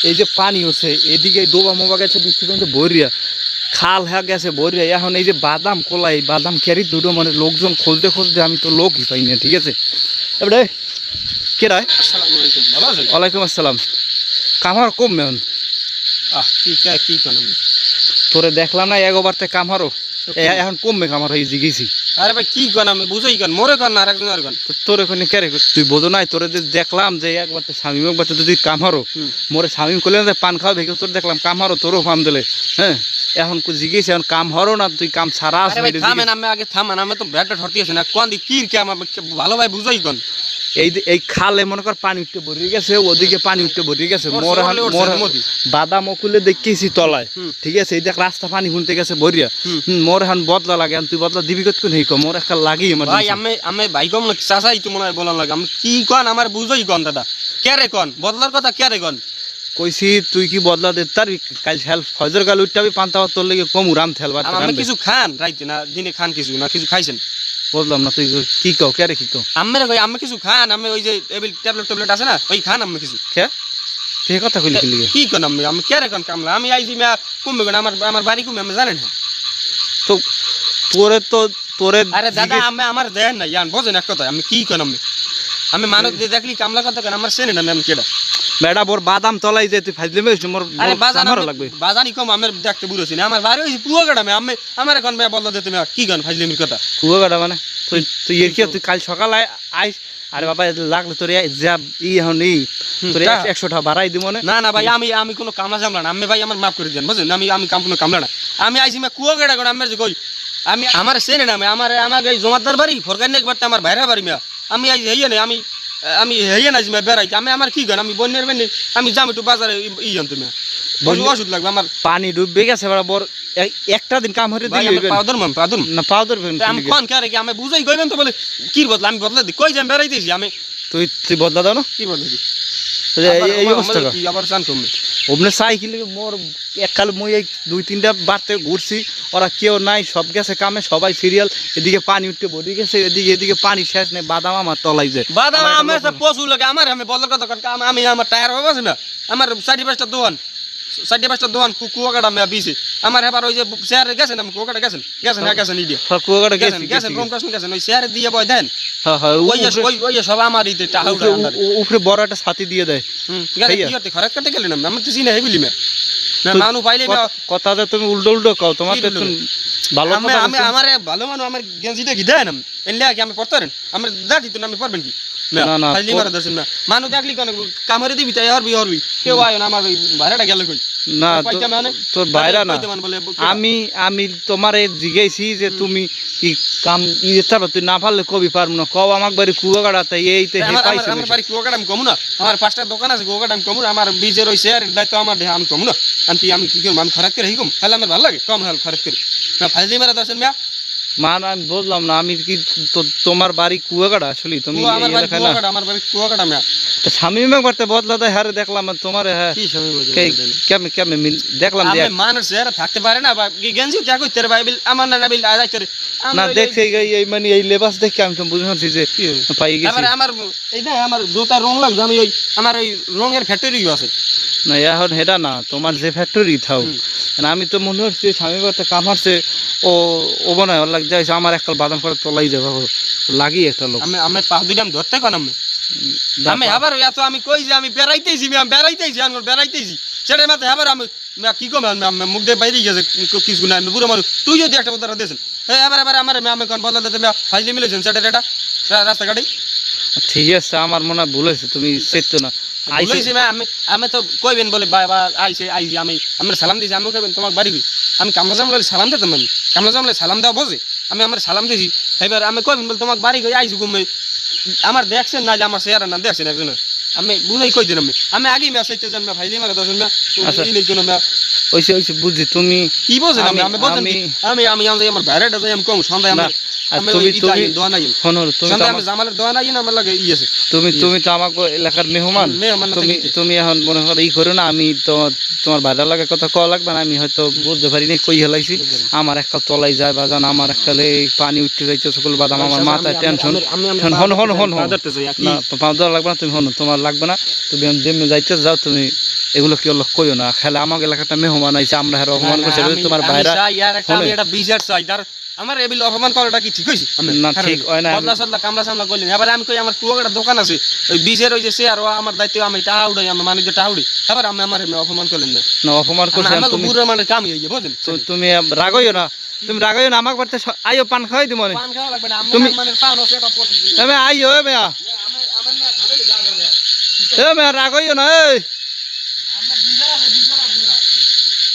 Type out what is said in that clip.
এই যে পানি হচ্ছে এদিকে ডোবা মোবা গেছে বৃষ্টি পানিতে ভরিয়া খাল হ্যাঁ গেছে ভরিয়া এখন এই যে বাদাম কোলাই বাদাম ক্যারি দুটো মানে লোকজন খুঁজতে খুঁজতে আমি তো লোকই পাই না ঠিক আছে এবারে কে রায় ওয়ালাইকুম আসসালাম কামার কম মেন কি তোরে দেখলাম না একবারতে কামারও এখন কমবে কামার হয়ে জিগেছি আরে ভাই কি কন আমি বুঝাই কন মোরে কন না আরেকজন আর কন তোর ওখানে কে রে তুই বোঝো নাই তোরে যে দেখলাম যে একবারতে স্বামী একবার তুই কামারও মোরে স্বামী করলে না পান খাওয়া ভেঙে তোর দেখলাম কামারও তোরও ফার্ম দিলে হ্যাঁ এখন জিগেছি এখন কাম হরো না তুই কাম ছাড়া থামেন আমি আগে থামেন আমি তো ব্যাটটা ধরতে আসি না কোন দিক কি কে আমার ভালো ভাই বুঝাই কন এই খালে মনে কর পানি উঠতে ভরে গেছে ওদিকে পানি উঠতে ভরে গেছে বাদাম অকুলে দেখেছি তলায় ঠিক আছে এই দেখ রাস্তা পানি শুনতে গেছে ভরিয়া মোর এখন বদলা লাগে তুই বদলা দিবি কত কোন হেই মোর একটা লাগি আমার ভাই আমি ভাই কম না চাচাই তো মনে হয় বলার লাগে আমি কি কন আমার বুঝাই কন দাদা কে রে কন বদলার কথা কে রে কন কইছি তুই কি বদলা দে তার কাল হেল্প ফজর গাল উঠতে পান্তা তোর লাগে কম উড়াম থেলবা আমি কিছু খান রাইতে না দিনে খান কিছু না কিছু খাইছেন বুঝলাম না তুই কি কও কে রে কি কও আমি কই আমি কিছু খান আমি ওই যে ট্যাবলেট আছে না ওই খান আমি কিছু কে তুই কথা কইলি কি লাগে কি কোন আমি কে রে কোন কামলা আমি আইছি মা কমবে কোন আমার বাড়ি কমবে আমি জানেন না তো তোরে আরে দাদা আমি আমার দেন না জান বুঝেন এক কথা আমি কি কোন আমি মানুষ দেখলি কামলা কথা কেন আমার চেনে না আমি কেডা বেড়া বোর বাদাম তলাই যে তুই ফাইলে মোর আরে বাজার লাগবে বাজানি কম আমার দেখতে বুড়োছি না আমার বাড়ি হইছে কুয়াগাড়া আমি আমার এখন বদলা দিতে কি গান ফাইজলিমির কথা কুয়াগাড়া মানে তুই এর কি তুই কাল সকালে আইস আরে বাবা লাগলে তোর যা এখন তোর 100 টাকা বাড়াই দিব না না ভাই আমি কোনো কামলা জামলা না আমি ভাই আমার মাফ করে দেন বুঝছেন আমি কোনো কামলা না আমি আইছি মা কুয়াগাড়া করে আমার যে কই আমি আমার চেনে না আমার এই জমাদার বাড়ি ফরকানি একবার আমার ভাইরা বাড়ি মা আমি আইছি হইয়া না আমি হেয়ে না যে বেড়াইতে আমি আমার কি গান আমি বন্যের বেনে আমি যাম একটু বাজারে জান তুমি ওষুধ লাগবে আমার পানি ডুববে গেছে বরাবর একটা দিন কাম হতে দিই পাউডার না পাউডার আমি কোন কারে কি আমি বুঝাই কইবেন তো বলে কি বদলা আমি বদলা দিই কই যাম বেড়াইতেছি আমি তুই বদলা দাও না কি বদলা দিই এই অবস্থা কি আবার চান কমবে ওমনে সাইকেল মোর এককাল মই এই 2-3টা বারতে ঘুরছি ওরা কেউ নাই সব গেছে কামে সবাই সিরিয়াল এদিকে পানি উঠতে ভরে গেছে এদিকে পানি শেষ নেই বাদাম আমার তলাই যায় বাদাম আমার তো পশু লাগে আমার আমি বদলার কথা আমি আমার টায়ার হবে না আমার 4-5টা দোকান কুয়াকাটা আমি বিছে আমার এবার ওই যে শেয়ারে গেছেন আমি কুয়াকাটা গেছেন না গেছেন ইডিয়া কুয়াকাটা গেছেন রমকাশন গেছেন ওই শেয়ারে দিয়ে বয় দেন হ্যাঁ ওই সব আমার ইতে টাকা উপরে বড় একটা ছাতি দিয়ে দেয় গাড়ি কি করতে খরচ করতে গেলেন আমি তো চিনি হেবিলি না মানু পাইলে কথাটা তুমি উল্টো কও তোমার তো ভালো আমি আমারে ভালো মানু আমার গেঞ্জিটা কি দেন এলে কি আমি পড়তারেন আমার দাঁড়ি তো আমি পড়বেন কি না না খালি মারা দর্শন না মানু দেখলি কোন কামরে দিবি তাই হরবি কেউ আয় না আমার ভাড়াটা গেল কই না তোর ভাইরা না আমি তোমারে জিজ্ঞাসি যে তুমি কি কাম ইচ্ছা তুই না পারলে কবি পারবো না কব আমাক বাড়ি কুয়াগাড়া তাই এইতে আমার বাড়ি কুয়াগাড়া আমি কমু না আমার 5টা দোকান আছে কুয়াগাড়া আমি কমু না আমার বীজের ওই শেয়ারের দায়িত্ব আমার দেহ আমি কমু না আমি কি করব আমি খরচ করে হিকম তাহলে আমার ভালো লাগে কম হাল খরচ করে না ফাইজলি মারা দর্শন মিয়া মান আমি বুঝলাম না আমি কি তোমার বাড়ি কুয়াগাড়া আসলে তুমি আমার বাড়ি কুয়াগাড়া মিয়া তো স্বামী বাড়তে বদলা দেয় হারে দেখলাম তোমার হ্যাঁ কি স্বামী কেমন দেখলাম আমি মানুষ এর থাকতে পারে না বা গেঞ্জি কে কইতে রে বাইবিল আমার না বিল আদায় করে না দেখছি এই মানে এই লেবাস দেখে আমি তো বুঝছি যে পাই গেছি আমার এই না আমার জুতা রং লাগছে আমি ওই আমার ওই রঙের ফ্যাক্টরিও আছে না এখন হেডা না তোমার যে ফ্যাক্টরি থাও আমি তো মনে হচ্ছে স্বামী বাড়তে কামারছে ও মনে হয় লাগ যাইছে আমার এককাল বাদাম করে তোলাই যাবে লাগি একটা লোক আমি পা দুইটাম ধরতে কোন আমি আবার এত আমি কই যে আমি বেড়াইতেছি আমি বেড়াইতেছি সেটার মাথায় আবার আমি কি কম মুখ দিয়ে বাইরে গেছে কিছু না আমি পুরো মানুষ তুই যদি একটা বদলা দিয়েছেন এবার আমার আমি কোন বদলা দিতে ফাইলে মিলেছেন সেটা রাস্তাঘাটে ঠিক আছে আমার মনে হয় ভুল হয়েছে তুমি চেতো না আমি তো কইবেন বলে আইসি আমি সালাম দিয়েছি আমি কইবেন তোমার বাড়ি আমি কামলা জামলে সালাম দিতাম আমি কামলা জামলে সালাম দেওয়া বোঝে আমি আমার সালাম দিয়েছি এবার আমি কইবেন বলে তোমার বাড়ি আইসি ঘুমে আমার দেখছেন না যে আমার চেহারা না দেখছেন একজন আমি বুঝাই কই দিন আমি আগেই ম্যাচ চাইতে জান ভাইলি মারা দর্শন বুঝছি তুমি কি বোঝেন আমি আমার বাইরেটা যাই আমি কম সন্ধ্যায় আর আমি তুমি তুমি দোয়া নাই শোনো তুমি তো আমি জামালের দোয়া নাই আমার লাগে ই আছে তুমি তো আমাকে এলাকার মেহমান মেহমান না তুমি থাকিতে। তুমি এখন মনে করো ই করো না আমি তো তোমার ভাইরার লাগে কথা কওয়া লাগবে না আমি হয়তো বুঝতে পারি না কই হেলাইছি আমার একটা তলাই যায় বাজান আমার একটা পানি উঠতে যাইতে সকল বাদাম আমার মাথায় টেনশন হন হন হন হন না পাঁচ দেওয়া লাগবে না তুমি হন তোমার লাগবে না তুমি যেমনি যাইতে যাও তুমি এগুলো কি হলো কইও না খেলে আমার এলাকাটা মেহমান আইছে আমরা হের অপমান করছি তোমার ভাইরা আমি একটা বিজার চাই তার আমার এবিল অপমান করাটা কি ঠিক হইছে না ঠিক হয় না বদলা সদলা কামলা সামলা কইলেন এবারে আমি কই আমার কুয়াকাটা দোকান আছে ওই বিজের ওই যে সে আর আমার দায়িত্ব আমি টাকা উড়াই আমি মানুষ টাকা উড়ি এবার আমি আমার অপমান করলেন না না অপমান করছি আমার তুমি পুরো মানে কাম হইছে বুঝেন তুমি রাগইও না তুমি রাগইও না আমাকে বাড়তে আইও পান খাওয়াই দিমনে পান খাওয়া লাগবে না তুমি- মানে পান আছে এটা পড়ছে এ মে আইও এ মেয়া আমার না ধানে যা করে এ মেয়া রাগইও না এই